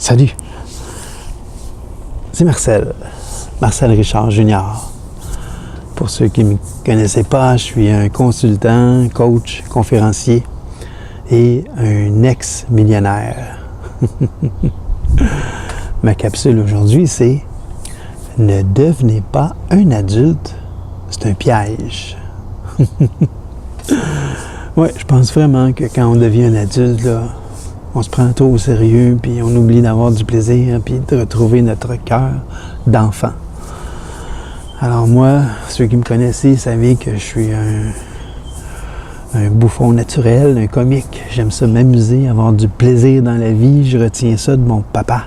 Salut, c'est Marcel Richard Jr. Pour ceux qui ne me connaissaient pas, je suis un consultant, coach, conférencier et un ex-millionnaire. Ma capsule aujourd'hui, c'est « Ne devenez pas un adulte, c'est un piège. » Oui, je pense vraiment que quand on devient un adulte, là, on se prend trop au sérieux, puis on oublie d'avoir du plaisir, puis de retrouver notre cœur d'enfant. Alors moi, ceux qui me connaissaient savaient que je suis un bouffon naturel, un comique. J'aime ça m'amuser, avoir du plaisir dans la vie. Je retiens ça de mon papa.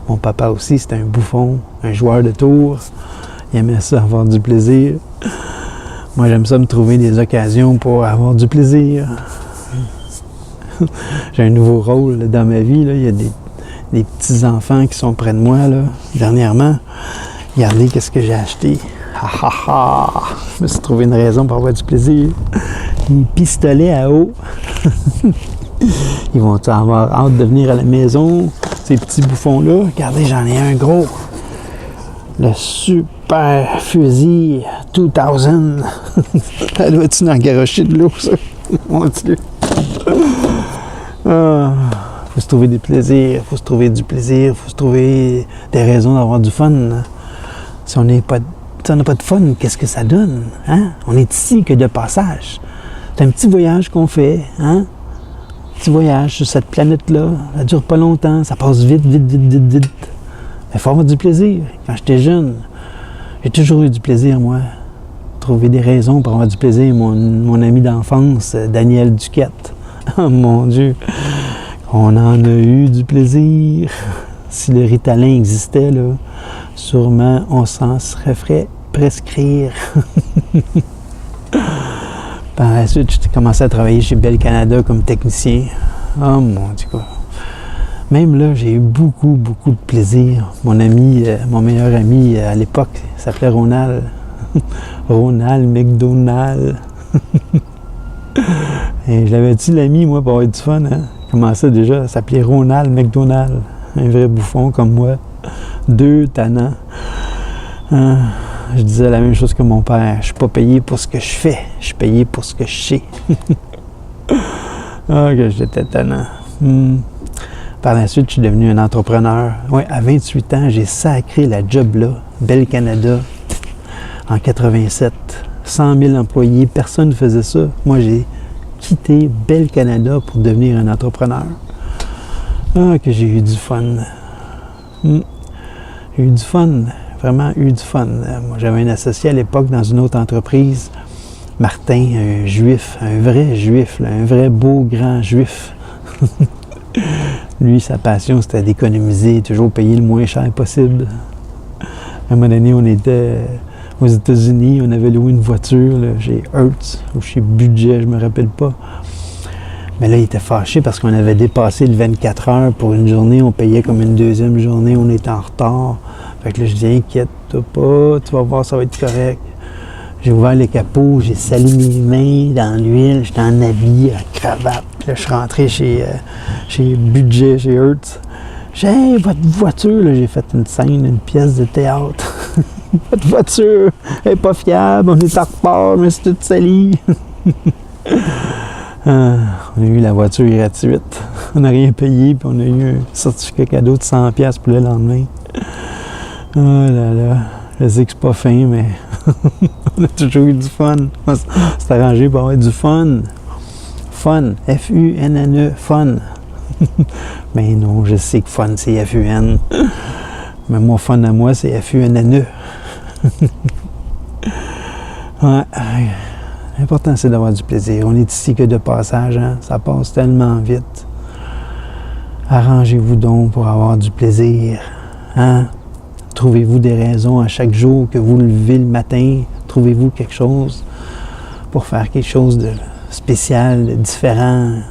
Mon papa aussi, c'était un bouffon, un joueur de tours. Il aimait ça, avoir du plaisir. Moi, j'aime ça me trouver des occasions pour avoir du plaisir. J'ai un nouveau rôle dans ma vie. Là. Il y a des petits-enfants qui sont près de moi là, dernièrement. Regardez qu'est-ce que j'ai acheté. Je me suis trouvé une raison pour avoir du plaisir. Des pistolets à eau. Ils vont avoir hâte de venir à la maison, ces petits bouffons-là. Regardez, j'en ai un gros. Le super fusil 2000. Ça doit-tu en garocher de l'eau, ça? Mon Dieu. Faut se trouver des plaisirs, faut se trouver du plaisir, faut se trouver des raisons d'avoir du fun. Si on n'a pas de fun, qu'est-ce que ça donne? Hein? On est ici que de passage. C'est un petit voyage qu'on fait, hein? Petit voyage sur cette planète-là. Ça dure pas longtemps, ça passe vite. Il faut avoir du plaisir. Quand j'étais jeune, j'ai toujours eu du plaisir, moi. Trouver des raisons pour avoir du plaisir. Mon ami d'enfance, Daniel Duquette. Oh mon Dieu! On en a eu du plaisir. Si le Ritalin existait, là, sûrement on s'en serait fait prescrire. Par la suite, j'ai commencé à travailler chez Bell Canada comme technicien. Oh mon Dieu! Même là, j'ai eu beaucoup de plaisir. Mon meilleur ami à l'époque, s'appelait Ronald. Ronald McDonald. Et je l'avais dit l'ami, moi, pour avoir du fun. Hein? Comment ça déjà? Ça s'appelait Ronald McDonald. Un vrai bouffon comme moi. 2 tannants. Je disais la même chose que mon père. Je suis pas payé pour ce que je fais. Je suis payé pour ce que je sais. Que j'étais tannant. Par la suite, je suis devenu un entrepreneur. Oui, à 28 ans, j'ai sacré la job là. Bell Canada. En 87. 100 000 employés. Personne ne faisait ça. Moi, j'ai quitté Bell Canada pour devenir un entrepreneur. Que j'ai eu du fun. J'ai eu du fun. Vraiment eu du fun. Moi, j'avais un associé à l'époque dans une autre entreprise. Martin, un juif, un vrai juif, là, un vrai beau grand juif. Lui, sa passion, c'était d'économiser, toujours payer le moins cher possible. À un moment donné, on était aux États-Unis, on avait loué une voiture là, chez Hertz ou chez Budget, je me rappelle pas. Mais là, il était fâché parce qu'on avait dépassé le 24 heures pour une journée, on payait comme une deuxième journée, on était en retard. Fait que là, je dis, inquiète-toi pas, tu vas voir, ça va être correct. J'ai ouvert les capots, j'ai salé mes mains dans l'huile, j'étais en habit, en cravate. Puis là, je suis rentré chez Budget, chez Hertz. J'ai dit, hey, votre voiture, là, j'ai fait une scène, une pièce de théâtre. Votre voiture elle n'est pas fiable, on est en retard, mais c'est toute salie. On a eu la voiture gratuite. On n'a rien payé, puis on a eu un certificat cadeau de 100$ pour le lendemain. Oh là là, je sais que c'est pas fin, mais on a toujours eu du fun. C'est arrangé pour avoir du fun. Fun, F-U-N-N-E, fun. Mais non, je sais que fun, c'est F-U-N. Mais mon fun à moi, c'est F-U-N-N-E. Ouais. L'important, c'est d'avoir du plaisir. On est ici que de passage, hein? Ça passe tellement vite. Arrangez-vous donc pour avoir du plaisir. Hein? Trouvez-vous des raisons à chaque jour que vous levez le matin. Trouvez-vous quelque chose pour faire quelque chose de spécial, de différent.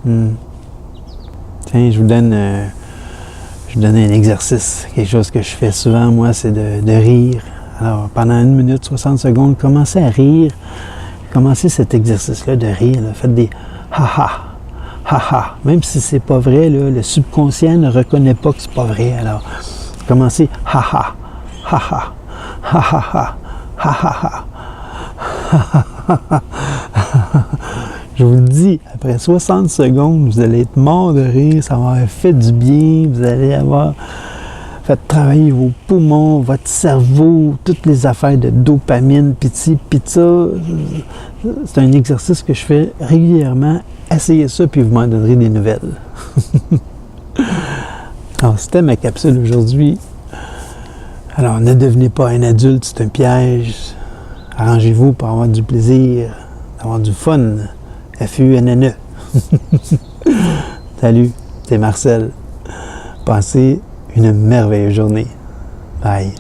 Tiens, je vous donne un exercice. Quelque chose que je fais souvent, moi, c'est de rire. Alors, pendant 1 minute, 60 secondes, commencez à rire. Commencez cet exercice-là de rire. Là. Faites des ha-ha, ha. Même si c'est pas vrai, là, le subconscient ne reconnaît pas que c'est pas vrai. Alors, commencez ha. Je vous le dis, après 60 secondes, vous allez être mort de rire, ça va avoir fait du bien, vous allez avoir fait travailler vos poumons, votre cerveau, toutes les affaires de dopamine, pizza. C'est un exercice que je fais régulièrement. Essayez ça, puis vous m'en donnerez des nouvelles. Alors, c'était ma capsule aujourd'hui. Alors, ne devenez pas un adulte, c'est un piège. Arrangez-vous pour avoir du plaisir, avoir du fun. F-U-N-N-E. Salut, c'est Marcel. Passez une merveilleuse journée. Bye.